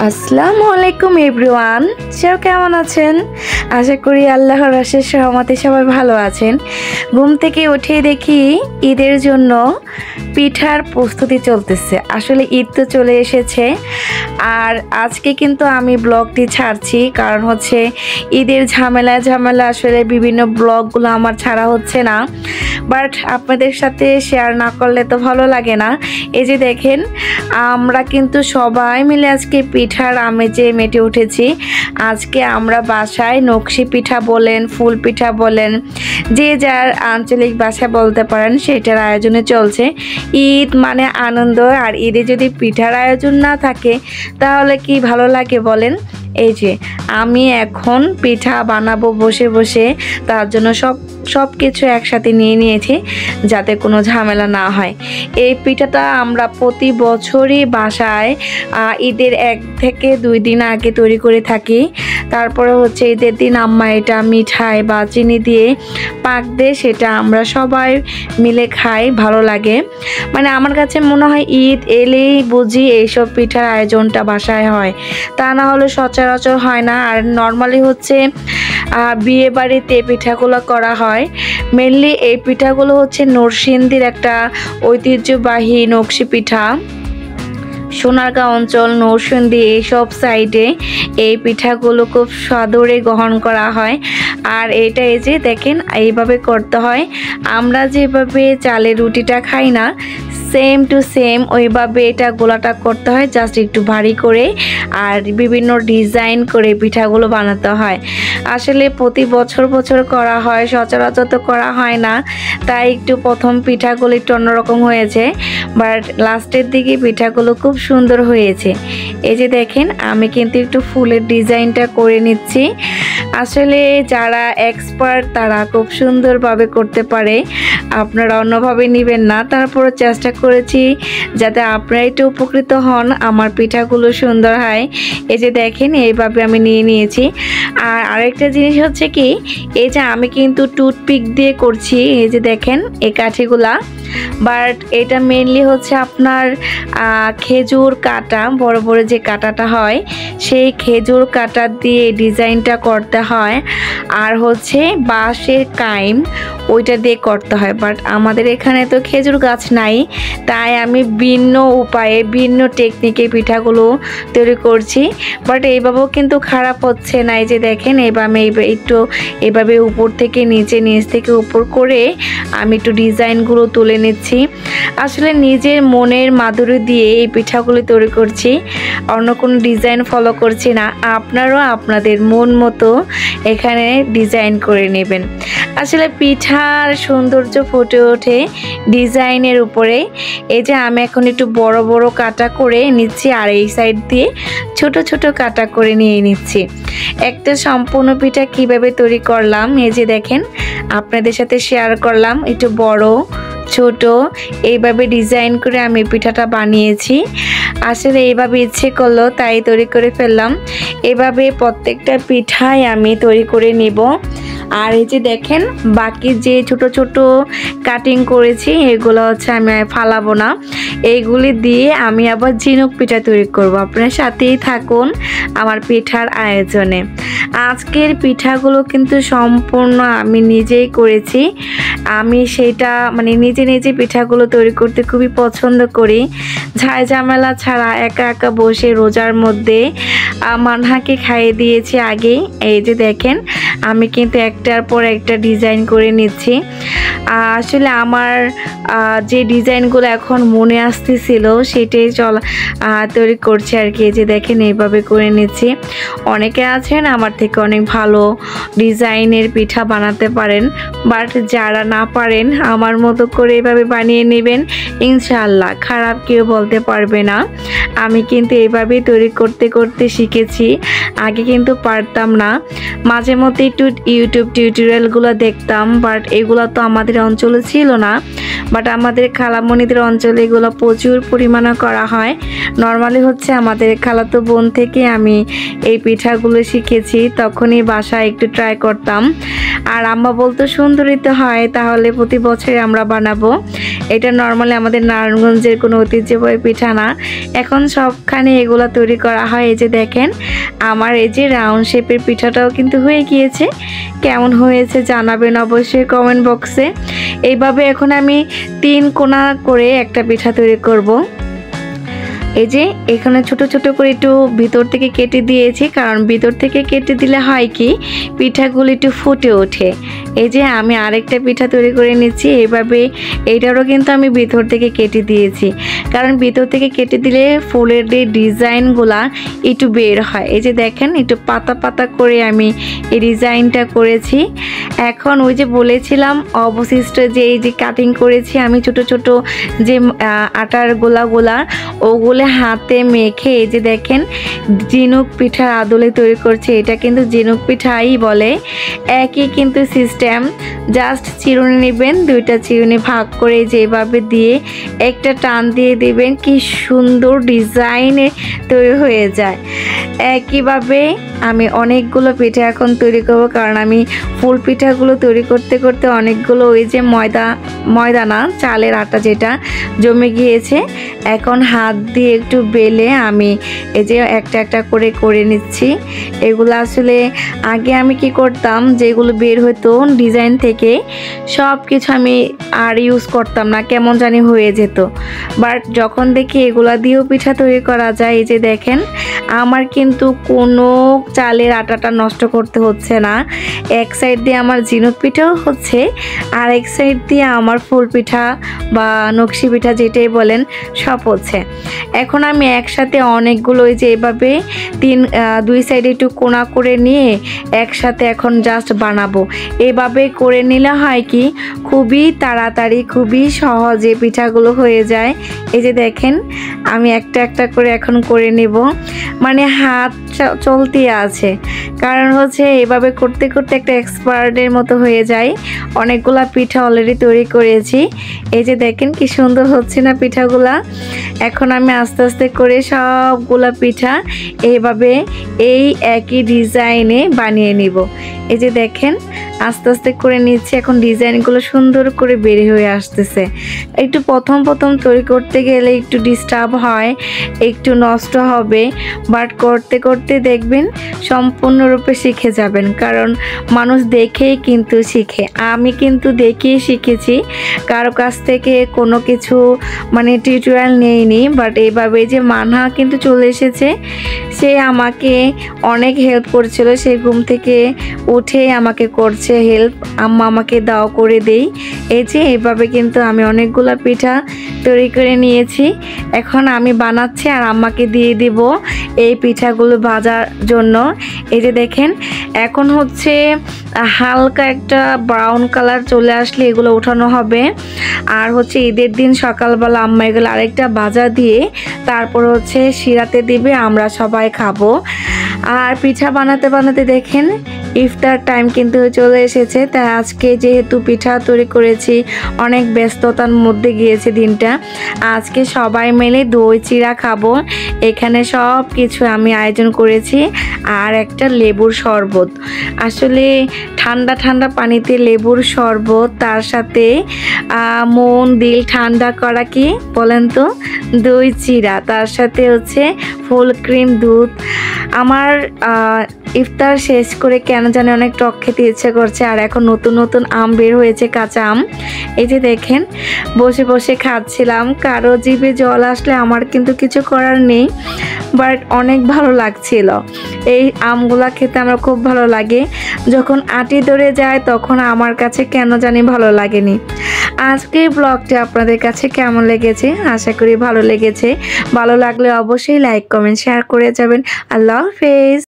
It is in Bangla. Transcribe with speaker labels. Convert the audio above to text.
Speaker 1: আসসালামু আলাইকুম এভরিওয়ান, সবাই কেমন আছেন? আশা করি আল্লাহর অশেষ রহমতে সবাই ভালো আছেন। ঘুম থেকে উঠে দেখি ঈদের জন্য পিঠার প্রস্তুতি চলতেছে। আসলে ঈদ তো চলে এসেছে, আর আজকে কিন্তু আমি ব্লগটি ছাড়ছি, কারণ হচ্ছে ঈদের ঝামেলা আসলে বিভিন্ন ব্লগগুলো আমার ছাড়া হচ্ছে না। বাট আপনাদের সাথে শেয়ার না করলে তো ভালো লাগে না। এই যে দেখেন, আমরা কিন্তু সবাই মিলে আজকে পিঠার আমেজে মেতে উঠেছি। আজকে আমরা বাসায় নকশি পিঠা বলেন, ফুল পিঠা বলেন, যে যার আঞ্চলিক ভাষায় বলতে পারেন, সেটার আয়োজনে চলছে। ঈদ মানে আনন্দ, আর ঈদে যদি পিঠার আয়োজন না থাকে তাহলে কি ভালো লাগে বলেন? এই যে আমি এখন পিঠা বানাবো বসে বসে, তার জন্য সব কিছু একসাথে নিয়ে নিয়েছি যাতে কোনো ঝামেলা না হয়। এই পিঠাটা আমরা প্রতি বছরই বাসায় ঈদের 1 থেকে 2 দিন আগে তৈরি করে থাকি। তারপরে হচ্ছে ঈদের দিন আম্মা এটা মিঠাই বা চিনি দিয়ে পাক দিয়ে সেটা আমরা সবাই মিলে খাই, ভালো লাগে। মানে আমার কাছে মনে হয় ঈদ এলেই বুঝি এইসব পিঠার আয়োজনটা বাসায় হয়, তা না হলে সচরাচর হয় না। আর নর্মালি হচ্ছে বিয়ে বাড়িতে পিঠাগুলো করা হয়। মেনলি এই পিঠাগুলো হচ্ছে নরসিংদীর একটা ঐতিহ্যবাহী নকশি পিঠা। সোনারগাঁও অঞ্চল, নরসিংদী, এইসব সাইডে এই পিঠাগুলো খুব সাদরে গ্রহণ করা হয়। আর এটা এই যে দেখেন এইভাবে করতে হয়। আমরা যেভাবে চালের রুটিটা খাই না, সেম টু সেম ওইভাবে এটা গোলাটা করতে হয়, জাস্ট একটু ভারী করে আর বিভিন্ন ডিজাইন করে পিঠাগুলো বানাতে হয়। আসলে প্রতি বছর করা হয়, সচরাচর তো করা হয় না, তাই একটু প্রথম পিঠাগুলো একটু অন্যরকম হয়েছে, বাট লাস্টের দিকে পিঠাগুলো খুব সুন্দর হয়েছে। এই যে দেখেন আমি কিন্তু একটু ফুলের ডিজাইনটা করে নিচ্ছি। আসলে যারা এক্সপার্ট তারা খুব সুন্দরভাবে করতে পারে, আপনারা অন্যভাবে নেবেন না। তারপরে চেষ্টা করেছি যাতে আপনারা একটু উপকৃত হন, আমার পিঠাগুলো সুন্দর হয়। এই যে দেখেন এইভাবে আমি নিয়ে নিয়েছি। আর আরেকটা জিনিস হচ্ছে কি, এই যে আমি কিন্তু টুথপিক দিয়ে করছি। এই যে দেখেন এই কাঠিগুলা, বাট এটা মেনলি হচ্ছে আপনার খেজুর কাটা, বড় বড় যে কাটাটা হয় সেই খেজুর কাটা দিয়ে ডিজাইনটা করতে হয়। আর হচ্ছে বাঁশের কাইম, ওইটা দিয়ে করতে হয়। বাট আমাদের এখানে তো খেজুর গাছ নাই, তাই আমি ভিন্ন উপায়ে ভিন্ন টেকনিকে পিঠাগুলো তৈরি করছি। বাট এইভাবেও কিন্তু খারাপ হচ্ছে না। এই যে দেখেন এইভাবে একটু এভাবে উপর থেকে নিচে, নিচ থেকে উপর করে আমি একটু ডিজাইনগুলো তুলে নিচ্ছি। আসলে নিজের মনের মাধুরী দিয়ে এই পিঠাগুলি তৈরি করছি, অন্য কোনো ডিজাইন ফলো করছি না। আপনারাও আপনাদের মন মতো এখানে ডিজাইন করে নেবেন। আসলে পিঠার সৌন্দর্য ফুটে ওঠে ডিজাইনের উপরে। এই যে আমি এখন একটু বড় বড় কাটা করে নিচ্ছি, আর এই সাইড দিয়ে ছোট ছোট কাটা করে নিয়ে নিচ্ছি। একটা সম্পূর্ণ পিঠা কিভাবে তৈরি করলাম এই যে দেখেন আপনাদের সাথে শেয়ার করলাম। একটু বড় ছোট এইভাবে ডিজাইন করে আমি পিঠাটা বানিয়েছি। আসলে এইভাবে ইচ্ছে করলো তাই তৈরি করে ফেললাম। এভাবে প্রত্যেকটা পিঠাই আমি তৈরি করে নিব। আর এই যে দেখেন বাকি যে ছোট ছোট কাটিং করেছি এগুলো হচ্ছে আমি ফালাবো না, এইগুলি দিয়ে আমি আবার ঝিনুক পিঠা তৈরি করব। আপনার সাথেই থাকুন আমার পিঠার আয়োজনে। আজকের পিঠাগুলো কিন্তু সম্পূর্ণ আমি নিজেই করেছি। আমি সেটা মানে নিজে পিঠাগুলো তৈরি করতে খুবই পছন্দ করি, ঝামেলা ছাড়া একা একা বসে রোজার মধ্যে মানহাকে খাইয়ে দিয়েছি আগে। এই যে দেখেন আমি কিন্তু একটার পর একটা ডিজাইন করে নিচ্ছি। আসলে আমার যে ডিজাইনগুলো এখন মনে আসতেছিল সেটাই তৈরি করছি আর কি। যে দেখেন এইভাবে করে নিচ্ছি। অনেকে আছেন আমার থেকে অনেক ভালো ডিজাইনের পিঠা বানাতে পারেন, বাট যারা না পারেন আমার মতো করে এভাবে বানিয়ে নেবেন, ইনশাআল্লাহ খারাপ কেউ বলতে পারবে না। আমি কিন্তু এইভাবেই তৈরি করতে করতে শিখেছি, আগে কিন্তু পারতাম না। মাঝে মধ্যে একটু ইউটিউব টিউটোরিয়ালগুলো দেখতাম, বাট এগুলো তো আমাদের অঞ্চলে ছিল না। বাট আমাদের খালামণিদের অঞ্চলে এগুলো প্রচুর পরিমাণে করা হয়। নর্মালি হচ্ছে আমাদের খালাতো বোন থেকে আমি এই পিঠাগুলো শিখেছি, তখনই বাসায় একটু ট্রাই করতাম। আর আম্মা বলতো সুন্দরী তো হয়, তাহলে প্রতি বছরে আমরা বানাবো। এটা নর্মালি আমাদের নারায়ণগঞ্জের কোনো ঐতিহ্যবাহী পিঠা না, এখন সবখানে এগুলো তৈরি করা হয়। এই যে দেখেন আমার এই যে রাউন্ড শেপের পিঠাটাও কিন্তু হয়ে গিয়েছে। কেমন হয়েছে জানাবেন অবশ্যই কমেন্ট বক্সে। এইভাবে এখন আমি 3 কোণা করে একটা পিঠা তৈরি করব। এই যে এখানে ছোট ছোট করে একটু ভিতর থেকে কেটে দিয়েছি, কারণ ভিতর থেকে কেটে দিলে হয় কি পিঠাগুলো একটু ফুটে ওঠে। এই যে আমি আরেকটা পিঠা তৈরি করে নিচ্ছি এইভাবে। এইটারও কিন্তু আমি ভিতর থেকে কেটে দিয়েছি, কারণ ভিতর থেকে কেটে দিলে ফুলের যে ডিজাইনগুলা একটু বের হয়। এই যে দেখেন একটু পাতা পাতা করে আমি এই ডিজাইনটা করেছি। এখন ওই যে বলেছিলাম অবশিষ্ট যে এই যে কাটিং করেছি আমি ছোট ছোট যে আটার গোলা ওগুলো হাতে মেখে এই যে দেখেন ঝিনুক পিঠার আদলে তৈরি করছে। এটা কিন্তু ঝিনুক পিঠাই বলে, একই কিন্তু সিস্টেম। জাস্ট চিরুনি নেবেন, 2টা চিরুনি ভাগ করে যেভাবে দিয়ে একটা টান দিয়ে দিবেন, কি সুন্দর ডিজাইনে তৈরি হয়ে যায়। একইভাবে আমি অনেকগুলো পিঠা এখন তৈরি করব, কারণ আমি ফুল পিঠাগুলো তৈরি করতে করতে অনেকগুলো ওই যে ময়দা না চালের আটা যেটা জমে গিয়েছে, এখন হাত দিয়ে একটু বেলে আমি এই যে একটা একটা করে করে নিচ্ছি। এগুলো আসলে আগে আমি কি করতাম, যেগুলো বের হতো ডিজাইন থেকে সব কিছু আমি আর ইউজ করতাম না, কেমন জানি হয়ে যেত। বাট যখন দেখি এগুলা দিয়েও পিঠা তৈরি করা যায়, এই যে দেখেন আমার কিন্তু কোনো চালের আটাটা নষ্ট করতে হচ্ছে না। এক সাইড দিয়ে আমার ঝিনুক পিঠাও হচ্ছে, আর এক সাইড দিয়ে আমার ফুল পিঠা বা নকশি পিঠা যেটাই বলেন সব হচ্ছে। এখন আমি একসাথে অনেকগুলো ওই যে এভাবে 2 সাইডে একটু কোণা করে নিয়ে একসাথে এখন জাস্ট বানাবো। এভাবে করে নিলে হয় কি খুবই তাড়াতাড়ি খুবই সহজে পিঠাগুলো হয়ে যায়। এই যে দেখেন আমি একটা একটা করে এখন করে নেব, মানে হাত চলতে আছে, কারণ হচ্ছে এভাবে করতে করতে একটা এক্সপার্টের মতো হয়ে যায়। অনেকগুলা পিঠা অলরেডি তৈরি করেছি। এই যে দেখেন কি সুন্দর হচ্ছে না পিঠাগুলা। এখন আমি আস্তে আস্তে করে সবগুলা পিঠা এইভাবে এই একই ডিজাইনে বানিয়ে নিব। এই যে দেখেন আস্তে আস্তে করে নিচ্ছি, এখন ডিজাইনগুলো সুন্দর করে বের হয়ে আসতেছে। একটু প্রথম তৈরি করতে গেলে একটু ডিস্টার্ব হয়, একটু নষ্ট হবে, বাট করতে করতে দেখবেন সম্পূর্ণরূপে শিখে যাবেন, কারণ মানুষ দেখেই কিন্তু শিখে। আমি কিন্তু দেখেই শিখেছি, কারো কাছ থেকে কোনো কিছু মানে টিউটোরিয়াল নেইনি, বাট এইভাবে যে মানহা কিন্তু চলে এসেছে, সে আমাকে অনেক হেল্প করছিল। সে ঘুম থেকে উঠে আমাকে করছে হেল্প, আম্মা আমাকে দাও করে দেই। এই যে এইভাবে কিন্তু আমি অনেকগুলো পিঠা তৈরি করে নিয়েছি। এখন আমি বানাচ্ছি আর আম্মাকে দিয়ে দিব এই পিঠাগুলো ভাজার জন্য। এই যে দেখেন এখন হচ্ছে হালকা একটা ব্রাউন কালার চলে আসলে এগুলো উঠানো হবে। আর হচ্ছে ঈদের দিন সকালবেলা আম্মা এগুলো আরেকটা ভাজা দিয়ে তারপর হচ্ছে শিরাতে দিবে, আমরা সবাই খাবো। আর পিঠা বানাতে বানাতে দেখেন ইফতার টাইম কিন্তু চলে এসেছে। তাই আজকে যেহেতু পিঠা তৈরি করেছি অনেক ব্যস্ততার মধ্যে গিয়েছে দিনটা, আজকে সবাই মিলে দই চিড়া খাবো। এখানে সব কিছু আমি আয়োজন করেছি, আর একটা লেবুর শরবত। আসলে ঠান্ডা ঠান্ডা পানিতে লেবুর শরবত, তার সাথে মন দিল ঠান্ডা করা কি বলেন তো দই চিড়া, তার সাথে হচ্ছে ফুল ক্রিম দুধ। আমার ইফতার শেষ করে কেন জানি অনেক টক খেতে ইচ্ছে করছে। আর এখন নতুন নতুন আম বের হয়েছে, কাঁচা আম। এই যে দেখেন বসে বসে খাচ্ছিলাম। কারো জিভে জল আসলে আমার কিন্তু কিছু করার নেই, বাট অনেক ভালো লাগছিল। এই আমগুলা খেতে আমার খুব ভালো লাগে। যখন আটি ধরে যায় তখন আমার কাছে কেন জানি ভালো লাগেনি। আজকের ব্লগটা আপনাদের কাছে কেমন লেগেছে? আশা করি ভালো লেগেছে। ভালো লাগলে অবশ্যই লাইক কমেন্ট শেয়ার করে যাবেন। আল্লাহ হাফেজ।